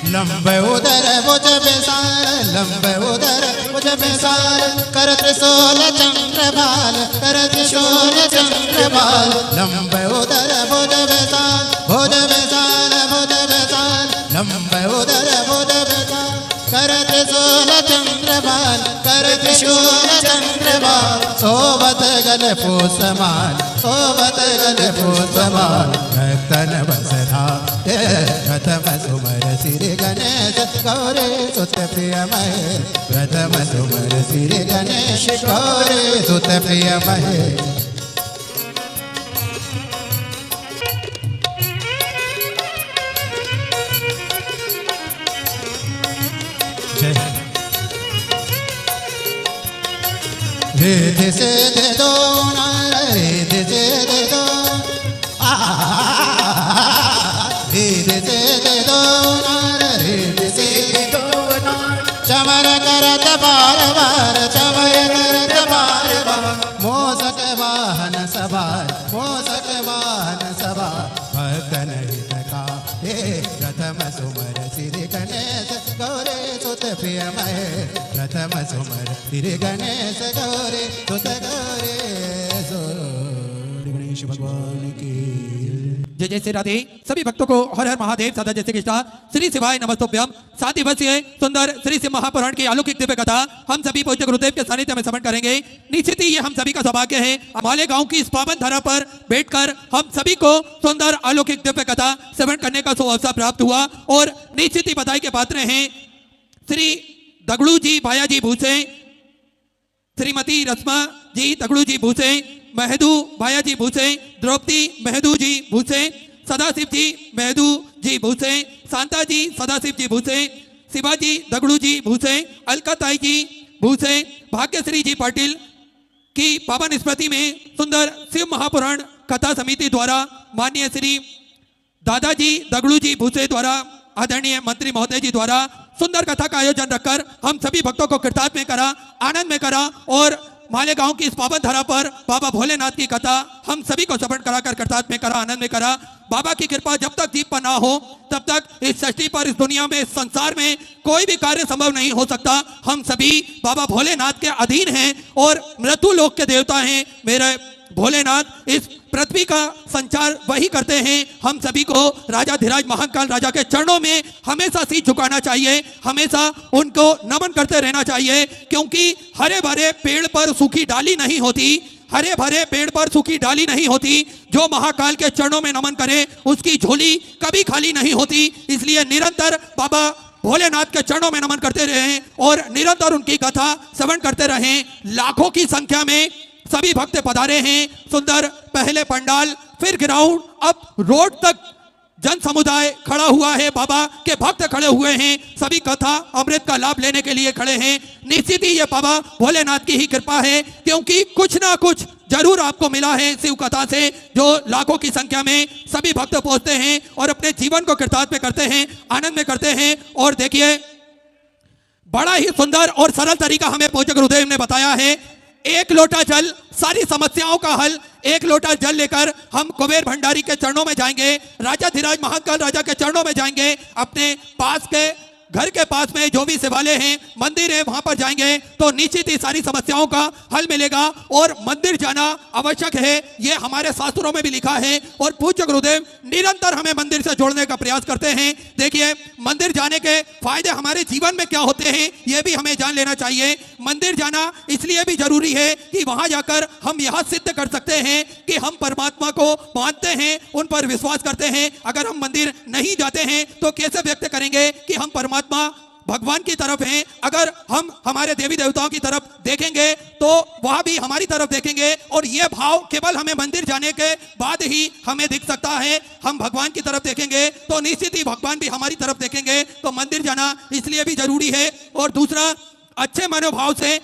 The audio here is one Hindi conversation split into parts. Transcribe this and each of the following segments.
लंबे उदर भुज विशाल, लंबे उदर भुज विशाल, कर त्रिशूल चंद्रभाल, कर त्रिशूल चंद्रभाल। लंबे उदर भुज विशाल, भुज विशाल, भुज विशाल, लंबे उदर भुज विशाल, कर त्रिशूल चंद्रभाल, कर त्रिशूल चंद्रभाल। सोबत गल पूसमाल, सोबत गल पूसमाल, रतन बसना प्रथम सुमर श्री गणेश गौरी सुत प्रिय महेश, प्रथम सुमर श्री गणेश गौरी सुत प्रिय महेश। रिद्धि सिद्धि दो नार, रिद्धि सिद्धि दो, रिद्धि सिद्धि दो नार, रिद्धि सिद्धि दो नार। चमर करत बार बार, चमर करत बार बार, मोसक वाहन सवार, मोसक वाहन सवार। भक्तन हित का हे प्रथम सुमर श्री गणेश गौरी सुत प्रिय महेश, प्रथम सुमर श्री गणेश गौरी सुत गौरी सो। गणेश भगवान की जय जय श्री राधे। सभी भक्तों को हर हर महादेव सदा जय श्री कृष्णा। श्री शिवाय नमस्तुभ्यम। 7 दिवसीय सुंदर श्री शिव महापुराण की अलौकिक दिव्य कथा हम सभी पूज्य गुरुदेव के सानिध्य में श्रवण करेंगे। निश्चित ही ये हम सभी का सौभाग्य है, हमारे गांव की इस पावन धरा पर बैठकर हम सभी को सुंदर अलौकिक दिव्य कथा श्रवण करने का अवसर प्राप्त हुआ। और निश्चित ही बधाई के पात्र हैं श्री दगड़ू जी भाया जी भूसे, श्रीमती रश्मा जी दगड़ू जी भूसे, महदू भाया जी भूसे, द्रौपदी महदू जी भूसे, सदाशिव जी महदू जी भूसे, शांता जी सदाशिव जी भूसे, शिवाजी दगड़ू जी भूसे, अलकाताई जी भूसे। भाग्यश्री जी पाटिल की पावन स्मृति में सुंदर शिव महापुराण कथा समिति द्वारा माननीय श्री दादाजी दगड़ू जी भूसे द्वारा आदरणीय मंत्री महोदय जी द्वारा सुंदर कथा का आयोजन रखकर हम सभी भक्तों को कृतार्थ में करा, आनंद में करा। और मालेगांव की इस पावन धरा पर बाबा भोलेनाथ की कथा हम सभी को श्रवण कराकर कृतार्थ में करा, आनंद में करा। बाबा की कृपा जब तक जीव पर ना हो तब तक इस सृष्टि पर, इस दुनिया में, इस संसार में कोई भी कार्य संभव नहीं हो सकता। हम सभी बाबा भोलेनाथ के अधीन हैं और मृत्यु लोक के देवता हैं। मेरे भोलेनाथ इस पृथ्वी का संचार वही करते हैं। हम सभी को राजाधिराज महाकाल राजा के चरणों में हमेशा शीश झुकाना चाहिए, हमेशा उनको नमन करते रहना चाहिए, क्योंकि हरे भरे पेड़ पर सूखी डाली नहीं होती, हरे भरे पेड़ पर सूखी डाली नहीं होती। जो महाकाल के चरणों में नमन करे उसकी झोली कभी खाली नहीं होती। इसलिए निरंतर बाबा भोलेनाथ के चरणों में नमन करते रहें और निरंतर उनकी कथा श्रवण करते रहें। लाखों की संख्या में सभी भक्त पधारे हैं। सुंदर पहले पंडाल, फिर ग्राउंड, अब रोड तक जन समुदाय खड़ा हुआ है, बाबा के भक्त खड़े हुए हैं, सभी कथा अमृत का लाभ लेने के लिए खड़े हैं। निश्चित ही ये बाबा भोलेनाथ की ही कृपा है, क्योंकि कुछ ना कुछ जरूर आपको मिला है शिव कथा से, जो लाखों की संख्या में सभी भक्त पहुंचते हैं और अपने जीवन को कृतार्थ में करते हैं, आनंद में करते हैं। और देखिए बड़ा ही सुंदर और सरल तरीका हमें पूज्य गुरुदेव ने बताया है। एक लोटा जल सारी समस्याओं का हल। एक लोटा जल लेकर हम कुबेर भंडारी के चरणों में जाएंगे, राजाधिराज महाकाल राजा के चरणों में जाएंगे, अपने पास के घर के पास में जो भी शिवालय हैं, मंदिर है, वहां पर जाएंगे तो निश्चित ही सारी समस्याओं का हल मिलेगा। और मंदिर जाना आवश्यक है, ये हमारे शास्त्रों में भी लिखा है। और पूज्य गुरुदेव निरंतर हमें मंदिर से जोड़ने का प्रयास करते हैं। देखिए मंदिर जाने के फायदे हमारे जीवन में क्या होते हैं, ये भी हमें जान लेना चाहिए। मंदिर जाना इसलिए भी जरूरी है कि वहां जाकर हम यह सिद्ध कर सकते हैं कि हम परमात्मा को मानते हैं, उन पर विश्वास करते हैं। अगर हम मंदिर नहीं जाते हैं तो कैसे व्यक्त करेंगे कि हम परमात्मा भगवान की तरफ हैं। अगर हम हमारे देवी देवताओं की तरफ देखेंगे तो वह भी हमारी तरफ देखेंगे, और यह भाव केवल हमें मंदिर जाने के बाद ही हमें दिख सकता है। हम भगवान की तरफ देखेंगे तो निश्चित ही भगवान भी हमारी तरफ देखेंगे। तो मंदिर जाना इसलिए भी जरूरी है। और दूसरा, अच्छे मनोभाव से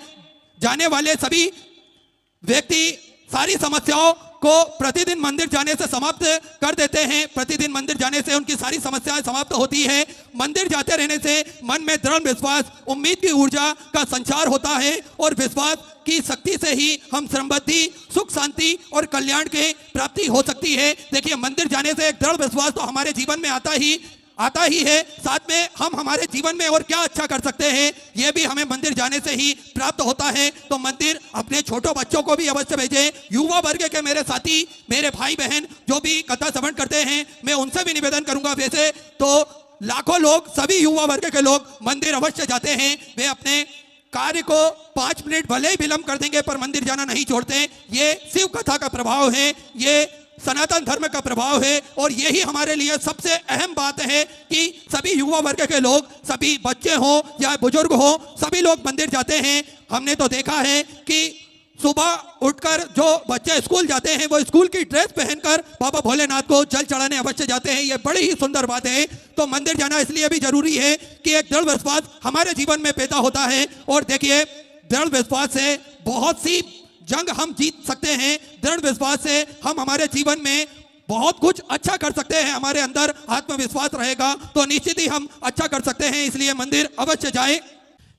जाने वाले सभी व्यक्ति सारी समस्याओं को प्रतिदिन मंदिर जाने से समाप्त कर देते हैं। प्रतिदिन मंदिर जाने से उनकी सारी समस्याएं समाप्त होती है। मंदिर जाते रहने से मन में दृढ़ विश्वास, उम्मीद की ऊर्जा का संचार होता है, और विश्वास की शक्ति से ही हम समृद्धि, सुख, शांति और कल्याण के प्राप्ति हो सकती है। देखिए मंदिर जाने से एक दृढ़ विश्वास तो हमारे जीवन में आता ही आता ही है, साथ में हम हमारे जीवन में और क्या अच्छा कर सकते हैं ये भी हमें मंदिर जाने से ही प्राप्त होता है। तो मंदिर अपने छोटो बच्चों को भी अवश्य भेजें। युवा वर्ग के मेरे साथी, मेरे भाई बहन जो भी कथा श्रवण करते हैं, मैं उनसे भी निवेदन करूंगा, वैसे तो लाखों लोग, सभी युवा वर्ग के लोग मंदिर अवश्य जाते हैं। वे अपने कार्य को 5 मिनट भले ही विलंब कर देंगे पर मंदिर जाना नहीं छोड़ते। ये शिव कथा का प्रभाव है, ये सनातन धर्म का प्रभाव है और यही हमारे लिए सबसे अहम बात है कि सभी युवा वर्ग के लोग, सभी बच्चे हो या बुजुर्ग हो, सभी लोग मंदिर जाते हैं। हमने तो देखा है कि सुबह उठकर जो बच्चे स्कूल जाते हैं वो स्कूल की ड्रेस पहनकर बाबा भोलेनाथ को जल चढ़ाने अवश्य जाते हैं। ये बड़ी ही सुंदर बात है। तो मंदिर जाना इसलिए भी जरूरी है कि एक दृढ़ विश्वास हमारे जीवन में पैदा होता है। और देखिए, दृढ़ विश्वास से बहुत सी जंग हम जीत सकते हैं। दृढ़ विश्वास से हम हमारे जीवन में बहुत कुछ अच्छा कर सकते हैं। हमारे अंदर आत्मविश्वास रहेगा तो निश्चित ही हम अच्छा कर सकते हैं। इसलिए मंदिर अवश्य जाएं।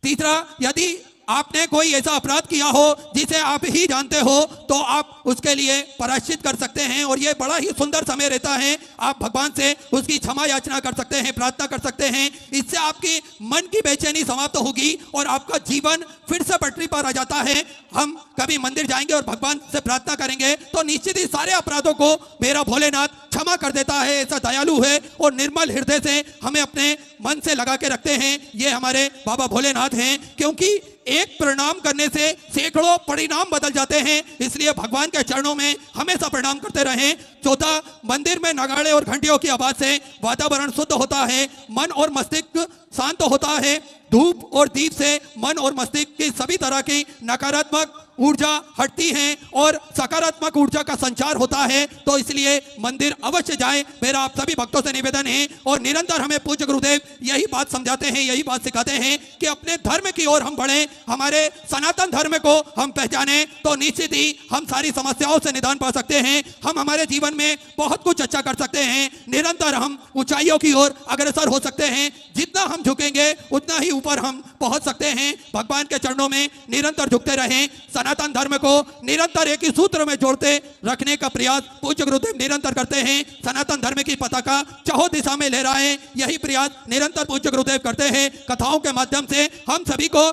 तीसरा, यदि आपने कोई ऐसा अपराध किया हो जिसे आप ही जानते हो तो आप उसके लिए प्रायश्चित कर सकते हैं और ये बड़ा ही सुंदर समय रहता है। आप भगवान से उसकी क्षमा याचना कर सकते हैं, प्रार्थना कर सकते हैं। इससे आपकी मन की बेचैनी समाप्त होगी और आपका जीवन फिर से पटरी पर आ जाता है। हम कभी मंदिर जाएंगे और भगवान से प्रार्थना करेंगे तो निश्चित ही सारे अपराधों को मेरा भोलेनाथ क्षमा कर देता है। ऐसा दयालु है और निर्मल हृदय से हमें अपने मन से लगा के रखते हैं। ये हमारे बाबा भोलेनाथ हैं, क्योंकि एक प्रणाम करने से सैकड़ों परिणाम बदल जाते हैं। इसलिए भगवान के चरणों में हमेशा प्रणाम करते रहें। चौथा, मंदिर में नगाड़े और घंटियों की आवाज से वातावरण शुद्ध होता है, मन और मस्तिष्क शांत होता है। धूप और दीप से मन और मस्तिष्क की सभी तरह की नकारात्मक ऊर्जा हटती है और सकारात्मक ऊर्जा का संचार होता है। तो इसलिए मंदिर अवश्य जाएं, मेरा आप सभी भक्तों से निवेदन है। और निरंतर हमें पूज्य गुरुदेव यही बात समझाते हैं, यही बात सिखाते हैं कि अपने धर्म की ओर हम बढ़ें, हमारे सनातन धर्म को हम पहचानें तो निश्चित ही हम सारी समस्याओं से निदान पा सकते हैं। हम हमारे जीवन में बहुत कुछ अच्छा कर सकते हैं। निरंतर हम ऊंचाइयों की ओर अग्रसर हो सकते हैं। जितना हम झुकेंगे उतना ही ऊपर हम पहुंच सकते हैं। भगवान के चरणों में निरंतर झुकते रहें। सनातन धर्म को निरंतर एक ही सूत्र में जोड़ते रखने का प्रयास पूज्य गुरुदेव निरंतर करते हैं। सनातन धर्म की पताका चारों दिशा में लहराएं, यही प्रयास निरंतर पूज्य गुरुदेव करते हैं। कथाओं के माध्यम से हम सभी को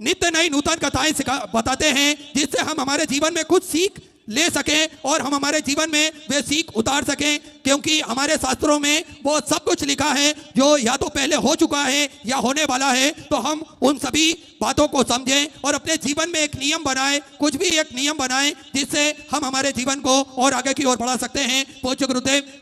नित्य नई नूतन कथाएं बताते हैं, जिससे हम हमारे जीवन में कुछ सीख ले सकें और हम हमारे जीवन में वे सीख उतार सकें। क्योंकि हमारे शास्त्रों में वो सब कुछ लिखा है जो या तो पहले हो चुका है या होने वाला है। तो हम उन सभी बातों को समझें और अपने जीवन में एक नियम बनाएं, कुछ भी एक नियम बनाएं जिससे हम हमारे जीवन को और आगे की ओर बढ़ा सकते हैं। पूज्य गुरुदेव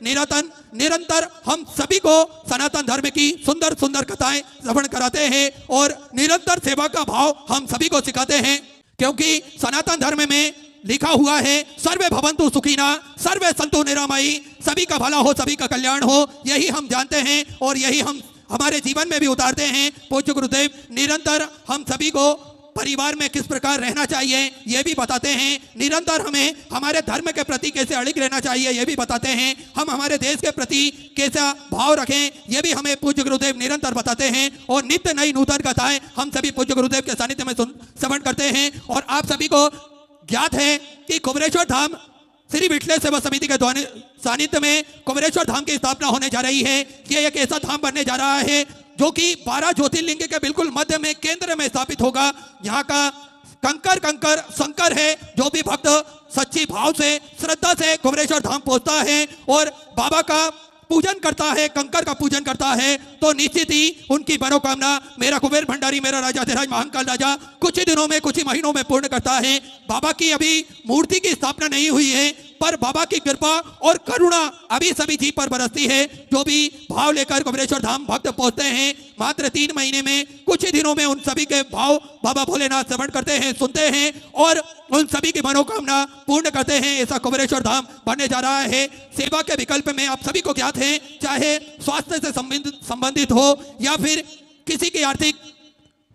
निरंतर हम सभी को सनातन धर्म की सुंदर सुंदर कथाएं श्रवण कराते हैं और निरंतर सेवा का भाव हम सभी को सिखाते हैं। क्योंकि सनातन धर्म में लिखा हुआ है, सर्वे भवन्तु सुखिना, सर्वे सन्तु निरामयी, सभी का भला हो, सभी का कल्याण हो। यही हम जानते हैं और यही हम हमारे जीवन में भी उतारते हैं। पूज्य गुरुदेव निरंतर हम सभी को परिवार में किस प्रकार रहना चाहिए ये भी बताते हैं। निरंतर हमें हमारे धर्म के प्रति कैसे अड़िग रहना चाहिए ये भी बताते हैं। हम हमारे देश के प्रति कैसा भाव रखें ये भी हमें पूज्य गुरुदेव निरंतर बताते हैं। और नित्य नई नूतन कथाएं हम सभी पूज्य गुरुदेव के सानिध्य में श्रवण करते हैं। और आप सभी को ज्ञात है कि कुमरेश्वर धाम श्री विठले सेवा समिति के सानिध्य में कुमरेश्वर धाम की स्थापना होने जा रही है। ये एक ऐसा धाम बनने जा रहा है जो कि 12 ज्योतिर्लिंग के बिल्कुल मध्य में, केंद्र में स्थापित होगा। यहाँ का कंकर शंकर है। जो भी भक्त सच्ची भाव से, श्रद्धा से कुमरेश्वर धाम पहुंचता है और बाबा का पूजन करता है, कंकर का पूजन करता है, तो निश्चित ही उनकी मनोकामना मेरा कुबेर भंडारी, मेरा राजा अधिराज महाकाल राजा कुछ ही दिनों में, कुछ ही महीनों में पूर्ण करता है। बाबा की अभी मूर्ति की स्थापना नहीं हुई है, पर बाबा की कृपा और करुणा अभी सभी जी पर बरसती है। जो भी भाव लेकर कुमरेश्वर धाम भक्त पहुंचते हैं, मात्र 3 महीने में, कुछ ही दिनों में उन सभी के भाव बाबा भोलेनाथ श्रवण करते हैं, सुनते हैं और उन सभी की मनोकामना पूर्ण करते हैं। ऐसा कुमरेश्वर धाम बनने जा रहा है। सेवा के विकल्प में आप सभी को ज्ञात है, चाहे स्वास्थ्य से संबंधित हो या फिर किसी की आर्थिक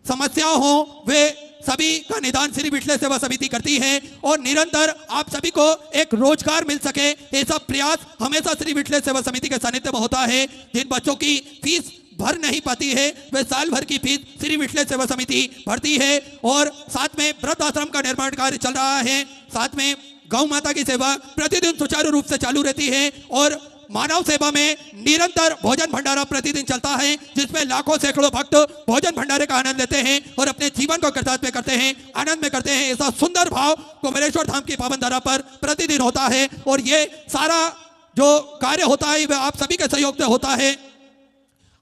समस्या हो, वे सभी का निदान श्री विठले सेवा समिति करती है। और निरंतर आप सभी को एक रोजगार मिल सके, ऐसा प्रयास हमेशा श्री विठले सेवा समिति के सानिध्य में होता है। जिन बच्चों की फीस भर नहीं पाती है वे साल भर की फीस श्री विठले सेवा समिति भरती है। और साथ में वृद्ध आश्रम का निर्माण कार्य चल रहा है। साथ में गौ माता की सेवा प्रतिदिन सुचारू रूप से चालू रहती है और मानव सेवा में निरंतर भोजन भंडारा प्रतिदिन चलता है, जिसमें लाखों सैकड़ों भक्त भोजन भंडारे का आनंद लेते हैं और अपने जीवन को कृतार्थ में करते हैं, आनंद में करते हैं। ऐसा सुंदर भाव कुमारेश्वर धाम की पावन धरा पर प्रतिदिन होता है और ये सारा जो कार्य होता है वह आप सभी के सहयोग से होता है।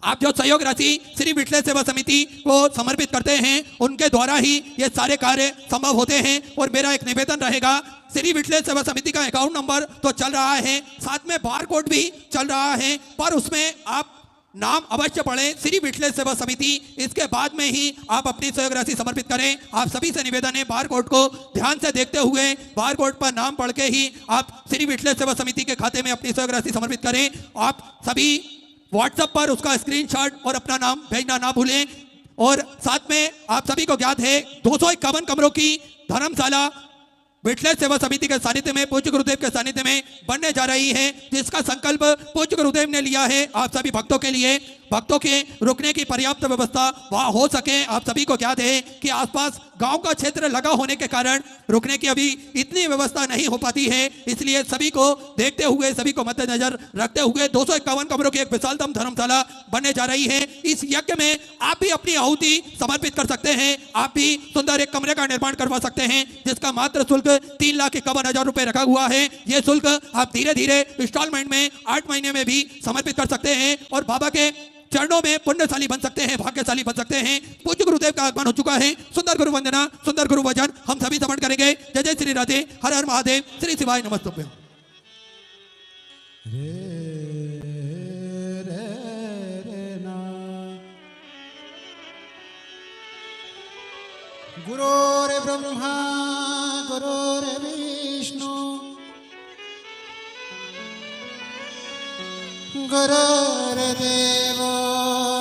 आप जो सहयोग राशि श्री विठले सेवा समिति को समर्पित करते हैं उनके द्वारा ही ये सारे कार्य संभव होते हैं। और मेरा एक निवेदन रहेगा, श्री विठले सेवा समिति का अकाउंट नंबर तो चल रहा है, साथ में बार कोड भी चल रहा है, पर उसमें आप नाम अवश्य पढ़ें, श्री विठले सेवा समिति। इसके बाद में ही आप अपनी सहयोग राशि समर्पित करें। आप सभी से निवेदन है, बार कोड को ध्यान से देखते हुए बार कोड पर नाम पढ़ के ही आप श्री विठले सेवा समिति के खाते में अपनी सहयोग राशि समर्पित करें। आप सभी व्हाट्सएप पर उसका स्क्रीनशॉट और अपना नाम भेजना ना भूलें। और साथ में आप सभी को ज्ञात है 251 कमरों की धर्मशाला विठले सेवा समिति के सानिध्य में, पूज्य गुरुदेव के सानिध्य में बनने जा रही है, जिसका संकल्प पूज्य गुरुदेव ने लिया है आप सभी भक्तों के लिए। भक्तों के रुकने की पर्याप्त व्यवस्था वहां हो सके। आप सभी को ज्ञात है कि आसपास गांव का क्षेत्र लगा होने के कारण रुकने की अभी इतनी व्यवस्था नहीं हो पाती है, इसलिए सभी को देखते हुए, सभी को मद्देनजर रखते हुए 251 कमरों की एक विशालतम धर्मशाला बनने जा रही है। इस यज्ञ में आप भी अपनी आहुति समर्पित कर सकते हैं। आप भी सुंदर एक कमरे का निर्माण करवा सकते हैं, जिसका मात्र शुल्क 3,51,000 रुपए रखा हुआ है। यह शुल्क आप धीरे धीरे इंस्टॉलमेंट में 8 महीने में भी समर्पित कर सकते हैं और बाबा के चरणों में पुण्यशाली बन सकते हैं, भाग्यशाली बन सकते हैं। पूज्य गुरुदेव का आगमन हो चुका है। सुंदर गुरु वंदना, सुंदर गुरु वचन हम सभी समर्पण करेंगे। जय जय श्री राधे, हर हर महादेव, श्री शिवाय नमस्तुभ्यं। गुरुर्ब्रह्मा गुरुर्विष्णु गुरुर्देवो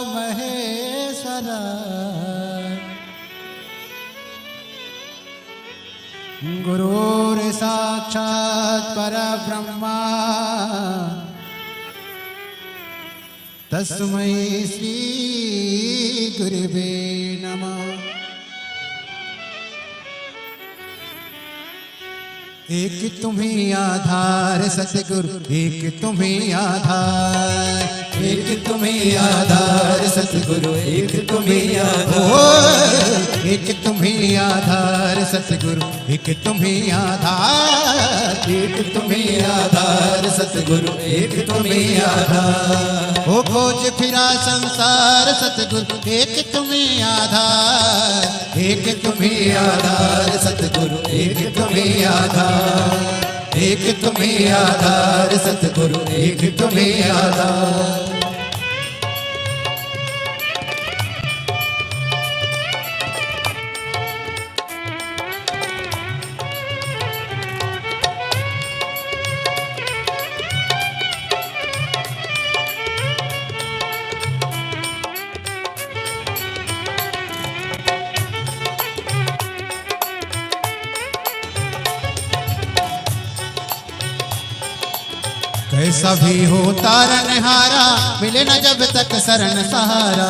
महेश्वरा गुरुर्साक्षात् परब्रह्मा तस्मै श्री गुरुवे नमः। एक तुम्हीं आधार सतगुरु, एक तुम्हीं आधार, एक तुम्हीं आधार सतगुरु, एक तुम्हीं आधार, एक तुम्हीं आधार सतगुरु, एक तुम्हीं आधार, एक तुम्हीं आधार सतगुरु, एक तुम्हीं आधार। ओ खोज फिरा संसार सतगुरु, एक तुम्हीं आधार, एक तुम्हीं आधार सतगुरु, एक तुम्हीं आधार, एक तुम्हीं आधार सतगुरु, एक तुम्हीं आधार। कैसा भी हो तारनहारा, मिले न जब तक शरण सहारा।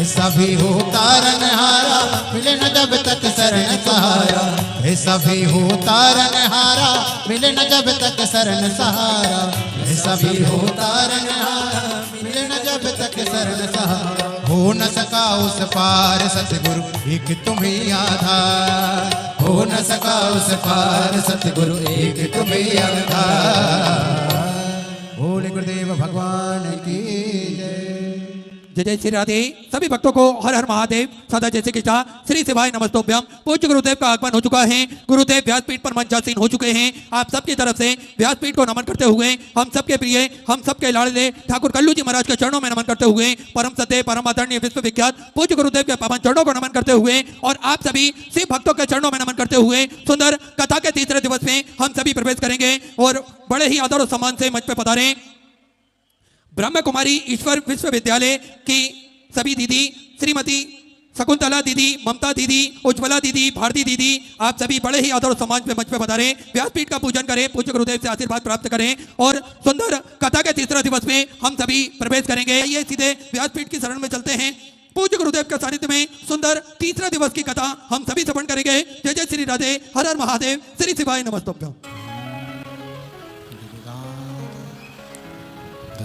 ऐसा भी हो तारनहारा, मिले न जब तक शरण सहारा। ऐसा भी हो तारनहारा, मिले न जब तक शरण सहारा। ऐसा भी हो तारनहारा, मिले न जब तक शरण सहारा। हो न सका उस पार सतगुरु, एक तुम्हीं आधार। हो न सका उस पार सतगुरु, एक तुम्हीं आधार। बोले गुरुदेव भगवान की जय। जय जय श्री राधे। सभी भक्तों को हर हर महादेव, सदा जैसे कृष्णा, श्री शिवाय नमस्तुभ्यं। पूज्य गुरुदेव का आगमन हो चुका है। गुरुदेव व्यासपीठ पर मंचासीन हो चुके हैं। आप सबकी तरफ से व्यासपीठ को नमन करते हुए हम सबके प्रिय, हम सबके लाडले ठाकुर कल्लू जी महाराज के चरणों में नमन करते हुए, परम सत्य परम आदरणीय विश्वविख्यात पूज्य गुरुदेव के पावन चरणों को नमन करते हुए और आप सभी शिव भक्तों के चरणों में नमन करते हुए सुंदर कथा के तीसरे दिवस में हम सभी प्रवेश करेंगे। और बड़े ही आदर और सम्मान से मंच पे पधारें ब्रह्म कुमारी ईश्वर विश्वविद्यालय की सभी दीदी, श्रीमती शकुंतला दीदी, ममता दीदी, उज्ज्वला दीदी, भारती दीदी, आप सभी बड़े ही आदर और सम्मान पे मंच पे पधारें। व्यासपीठ का पूजन करें, पूज्य गुरुदेव से आशीर्वाद प्राप्त करें और सुंदर कथा के तीसरा दिवस में हम सभी प्रवेश करेंगे। ये सीधे व्यासपीठ की शरण में चलते हैं। पूज्य गुरुदेव के सानिध्य में सुंदर तीसरा दिवस की कथा हम सभी श्रवण करेंगे। जय जय श्री राधे, हर हर महादेव, श्री शिवाय नमस्तुभ्यं।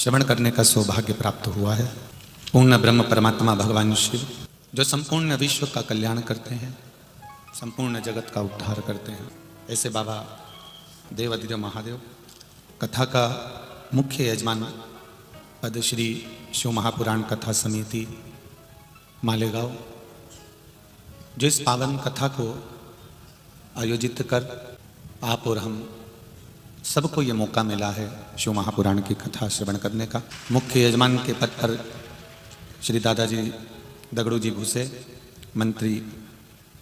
श्रवण करने का सौभाग्य प्राप्त हुआ है। पूर्ण ब्रह्म परमात्मा भगवान शिव जो संपूर्ण विश्व का कल्याण करते हैं, संपूर्ण जगत का उद्धार करते हैं, ऐसे बाबा देवाधिदेव महादेव कथा का मुख्य यजमान पद श्री शिव महापुराण कथा समिति मालेगांव, जो इस पावन कथा को आयोजित कर आप और हम सबको ये मौका मिला है शिव महापुराण की कथा श्रवण करने का। मुख्य यजमान के पद पर श्री दादाजी दगड़ू जी भूसे, मंत्री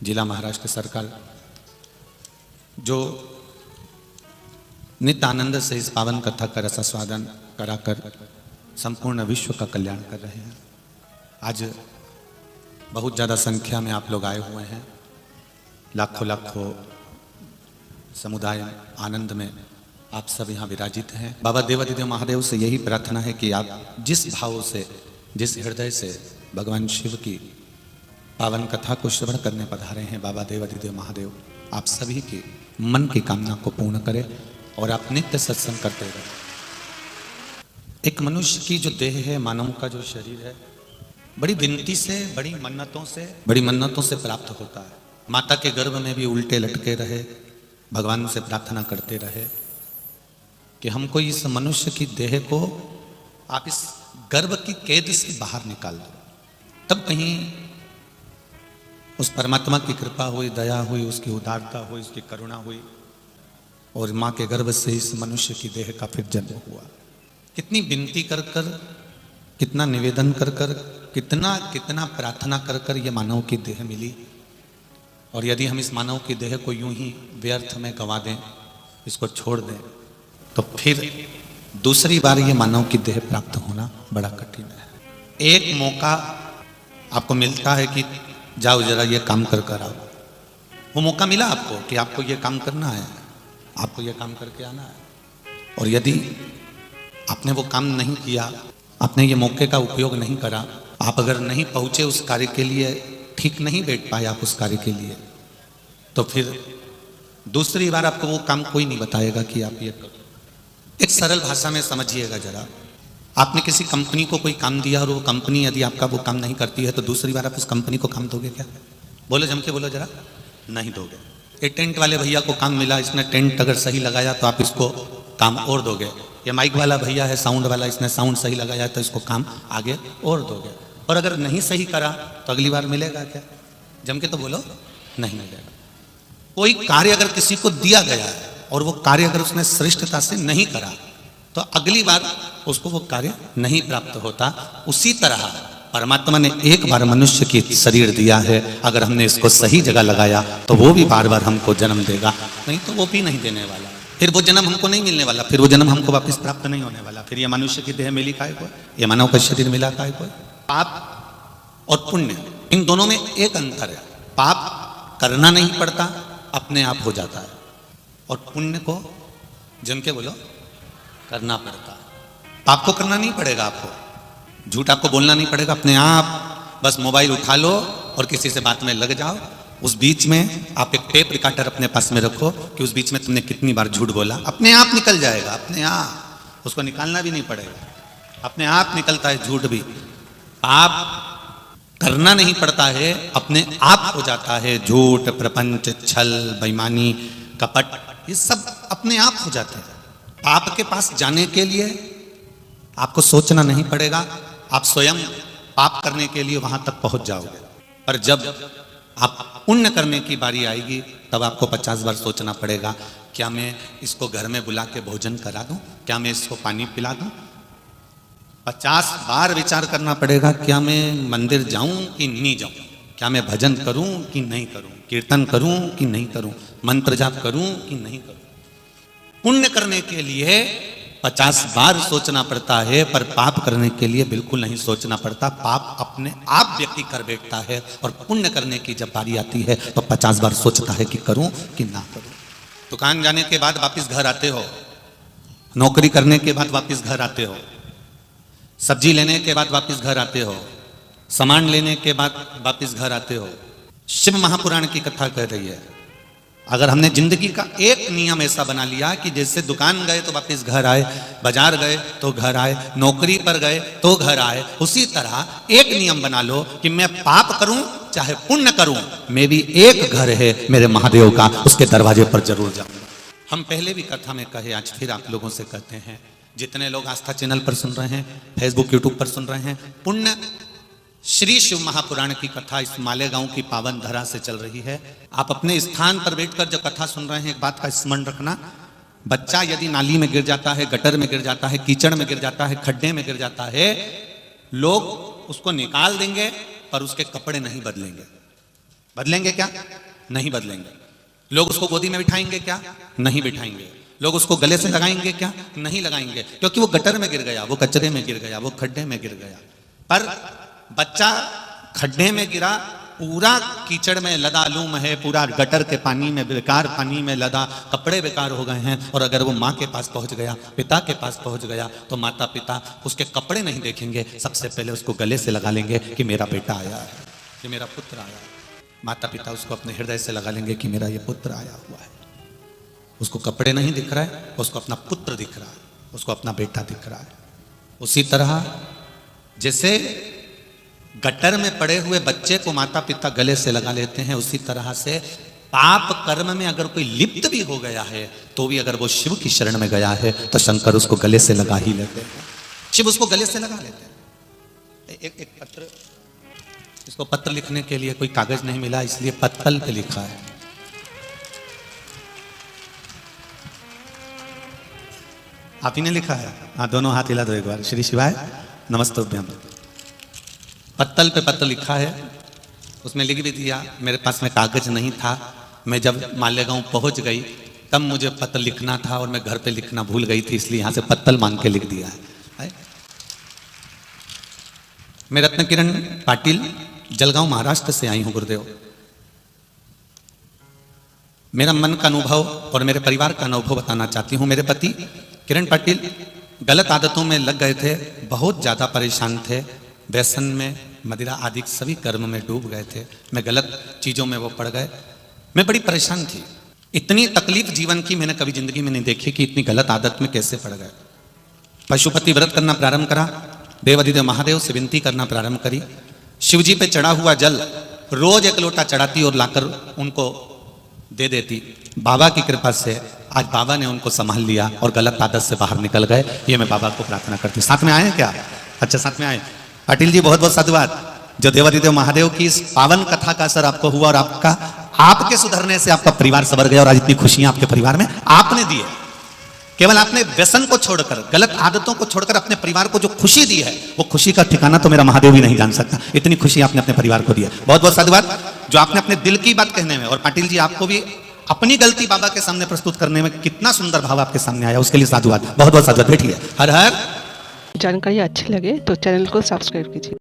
जिला महाराष्ट्र सरकार, जो नित्य आनंद से इस पावन कथा का रसास्वादन कराकर संपूर्ण विश्व का कल्याण कर रहे हैं। आज बहुत ज़्यादा संख्या में आप लोग आए हुए हैं, लाखों लाखों समुदाय आनंद में आप सब यहाँ विराजित हैं। बाबा देवाधिदेव महादेव से यही प्रार्थना है कि आप जिस भाव से, जिस हृदय से भगवान शिव की पावन कथा को श्रवण करने पधारे हैं, बाबा देवाधिदेव महादेव आप सभी की मन की कामना को पूर्ण करें और आप नित्य सत्संग करते रहें। एक मनुष्य की जो देह है, मानव का जो शरीर है, बड़ी विनती से, बड़ी मन्नतों से प्राप्त होता है। माता के गर्भ में भी उल्टे लटके रहे, भगवान से प्रार्थना करते रहे कि हमको इस मनुष्य की देह को आप इस गर्भ की कैद से बाहर निकाल दो। तब कहीं उस परमात्मा की कृपा हुई, दया हुई, उसकी उदारता हुई, उसकी करुणा हुई और माँ के गर्भ से इस मनुष्य की देह का फिर जन्म हुआ। कितनी विनती कर कर, कितना निवेदन कर कर, कितना प्रार्थना कर कर ये मानव की देह मिली। और यदि हम इस मानव की देह को यूं ही व्यर्थ में गंवा दें, इसको छोड़ दें, तो फिर दूसरी बार ये मानव की देह प्राप्त होना बड़ा कठिन है। एक मौका आपको मिलता है कि जाओ जरा ये काम कर कर आओ। वो मौका मिला आपको कि आपको ये काम करना है, आपको ये काम करके आना है। और यदि आपने वो काम नहीं किया, आपने ये मौके का उपयोग नहीं करा, आप अगर नहीं पहुंचे उस कार्य के लिए, ठीक नहीं बैठ पाए आप उस कार्य के लिए, तो फिर दूसरी बार आपको वो काम कोई नहीं बताएगा कि आप ये करो। एक सरल भाषा में समझिएगा जरा, आपने किसी कंपनी को कोई काम दिया और वो कंपनी यदि आपका वो काम नहीं करती है, तो दूसरी बार आप उस कंपनी को काम दोगे क्या? बोलो, जम के बोलो जरा, नहीं दोगे। ये टेंट वाले भैया को काम मिला, इसने टेंट अगर सही लगाया तो आप इसको काम और दोगे। ये माइक वाला भैया है, साउंड वाला, इसने साउंड सही लगाया तो इसको काम आगे और दोगे। और अगर नहीं सही करा तो अगली बार मिलेगा क्या? जम के तो बोलो, नहीं मिलेगा। कोई कार्य अगर किसी को दिया गया है और वो कार्य अगर उसने श्रेष्ठता से नहीं करा, तो अगली बार उसको वो कार्य नहीं प्राप्त होता। उसी तरह परमात्मा ने एक बार मनुष्य की शरीर दिया है, अगर हमने इसको सही जगह लगाया तो वो भी बार बार हमको जन्म देगा, नहीं तो वो भी नहीं देने वाला। फिर वो जन्म हमको नहीं मिलने वाला, फिर वो जन्म हमको वापस प्राप्त नहीं होने वाला। फिर ये मनुष्य की देह मिली काय को, ये मानव का शरीर मिला काय को। पाप और पुण्य, इन दोनों में एक अंतर है। पाप करना नहीं पड़ता, अपने आप हो जाता है, और पुण्य को जम के बोलो करना पड़ता है। पाप को करना नहीं पड़ेगा, आपको झूठ आपको बोलना नहीं पड़ेगा, अपने आप बस मोबाइल उठा लो और किसी से बात में लग जाओ। उस बीच में आप एक टेप रिकॉर्डर अपने पास में रखो कि उस बीच में तुमने कितनी बार झूठ बोला, अपने आप निकल जाएगा, अपने आप, उसको निकालना भी नहीं पड़ेगा, अपने आप निकलता है झूठ भी। पाप करना नहीं पड़ता है, अपने आप हो जाता है। झूठ, प्रपंच, छल, बेईमानी, कपट, ये सब अपने आप हो जाते हैं। पाप के पास जाने के लिए आपको सोचना नहीं पड़ेगा, आप स्वयं पाप करने के लिए वहां तक पहुंच जाओगे। पर जब आप पुण्य करने की बारी आएगी, तब आपको 50 बार सोचना पड़ेगा, क्या मैं इसको घर में बुला के भोजन करा दूं, क्या मैं इसको पानी पिला दूं। 50 बार विचार करना पड़ेगा, क्या मैं मंदिर जाऊं कि नहीं जाऊं, क्या मैं भजन करूं कि नहीं करूं, कीर्तन करूं कि नहीं करूं, मंत्र जाप करूं कि नहीं करूं। पुण्य करने के लिए 50 बार सोचना पड़ता है, पर पाप करने के लिए बिल्कुल नहीं सोचना पड़ता। पाप अपने आप व्यक्ति कर बैठता है, और पुण्य करने की जब बारी आती है तो 50 बार सोचता है कि करूं कि ना करूं। दुकान जाने के बाद वापस घर आते हो, नौकरी करने के बाद वापस घर आते हो, सब्जी लेने के बाद वापस घर आते हो, सामान लेने के बाद वापस घर आते हो। शिव महापुराण की कथा कह रही है, अगर हमने जिंदगी का एक नियम ऐसा बना लिया कि जैसे दुकान गए तो वापस घर आए, बाजार गए तो घर आए, नौकरी पर गए तो घर आए, उसी तरह एक नियम बना लो कि मैं पाप करूं चाहे पुण्य करूं, मैं भी एक घर है मेरे महादेव का, उसके दरवाजे पर जरूर जाऊंगा। हम पहले भी कथा में कहे, आज फिर आप लोगों से कहते हैं, जितने लोग आस्था चैनल पर सुन रहे हैं, फेसबुक यूट्यूब पर सुन रहे हैं, पुण्य श्री शिव महापुराण की कथा इस मालेगांव की पावन धरा से चल रही है। आप अपने स्थान पर बैठकर जो कथा सुन रहे हैं, एक बात का स्मरण रखना, बच्चा यदि नाली में गिर जाता है, गटर में गिर जाता है, कीचड़ में गिर जाता है, खड्डे में गिर जाता है, लोग उसको निकाल देंगे पर उसके कपड़े नहीं बदलेंगे। बदलेंगे क्या? नहीं बदलेंगे। लोग उसको गोदी में बिठाएंगे क्या? नहीं बिठाएंगे। लोग उसको गले से लगाएंगे क्या? नहीं लगाएंगे, क्योंकि वो गटर में गिर गया, वो कचरे में गिर गया, वो खड्डे में गिर गया। पर बच्चा खड्डे में गिरा, पूरा कीचड़ में लदा लूम है, पूरा गटर के पानी में, बेकार पानी में लदा, कपड़े बेकार हो गए हैं, और अगर वो माँ के पास पहुंच गया, पिता के पास पहुंच गया, तो माता पिता उसके कपड़े नहीं देखेंगे, सबसे पहले उसको गले से लगा लेंगे कि मेरा बेटा आया है, कि मेरा पुत्र आया है। माता पिता उसको अपने हृदय से लगा लेंगे कि मेरा ये पुत्र आया हुआ है। उसको कपड़े नहीं दिख रहा है, उसको अपना पुत्र दिख रहा है, उसको अपना बेटा दिख रहा है। उसी तरह जैसे गटर में पड़े हुए बच्चे को माता पिता गले से लगा लेते हैं, उसी तरह से पाप कर्म में अगर कोई लिप्त भी हो गया है, तो भी अगर वो शिव की शरण में गया है, तो शंकर उसको गले से लगा ही लेते हैं, शिव उसको गले से लगा लेते हैं। एक पत्र, इसको पत्र लिखने के लिए कोई कागज नहीं मिला, इसलिए पत्तल पे लिखा है। आप ही ने लिखा है? हाँ, दोनों हाथ हिला दो एक बार। श्री शिवाय नमस्तुभ्यम। पत्तल पे पत्र लिखा है, उसमें लिख भी दिया, मेरे पास में कागज नहीं था, मैं जब मालेगांव पहुंच गई तब मुझे पत्र लिखना था और मैं घर पे लिखना भूल गई थी, इसलिए यहां से पत्तल मांग के लिख दिया है। मैं रत्न किरण पाटिल जलगांव महाराष्ट्र से आई हूं गुरुदेव। मेरा मन का अनुभव और मेरे परिवार का अनुभव बताना चाहती हूं। मेरे पति किरण पाटिल गलत आदतों में लग गए थे, बहुत ज्यादा परेशान थे, व्यसन में, मदिरा आदि सभी कर्म में डूब गए थे, मैं गलत चीजों में वो पड़ गए, मैं बड़ी परेशान थी। इतनी तकलीफ जीवन की मैंने कभी जिंदगी में नहीं देखी कि इतनी गलत आदत में कैसे पड़ गए। पशुपति व्रत करना प्रारंभ करा, देवाधिदेव महादेव से विनती करना प्रारंभ करी, शिव जी पे चढ़ा हुआ जल रोज एक लोटा चढ़ाती और लाकर उनको दे देती। बाबा की कृपा से आज बाबा ने उनको संभाल लिया और गलत आदत से बाहर निकल गए। ये मैं बाबा को प्रार्थना करती हूँ। साथ में आए क्या? अच्छा, साथ में आए। पाटिल जी बहुत बहुत साधुवाद, जो देवाधिदेव महादेव की इस पावन कथा का असर आपको हुआ और आपके सुधरने से आपका परिवार सवर गया और आज इतनी खुशियां आपके परिवार में आपने दी है। केवल आपने व्यसन को छोड़कर, गलत आदतों को छोड़कर अपने परिवार को जो खुशी दी है, वो खुशी का ठिकाना तो मेरा महादेव भी नहीं जान सकता। इतनी खुशी आपने अपने परिवार को दी है। बहुत बहुत साधुवाद, जो आपने अपने दिल की बात कहने में, और पाटिल जी आपको भी अपनी गलती बाबा के सामने प्रस्तुत करने में कितना सुंदर भाव आपके सामने आया, उसके लिए साधुवाद, बहुत बहुत साधुवाद। बैठिए। हर हर। जानकारी अच्छी लगे तो चैनल को सब्सक्राइब कीजिए।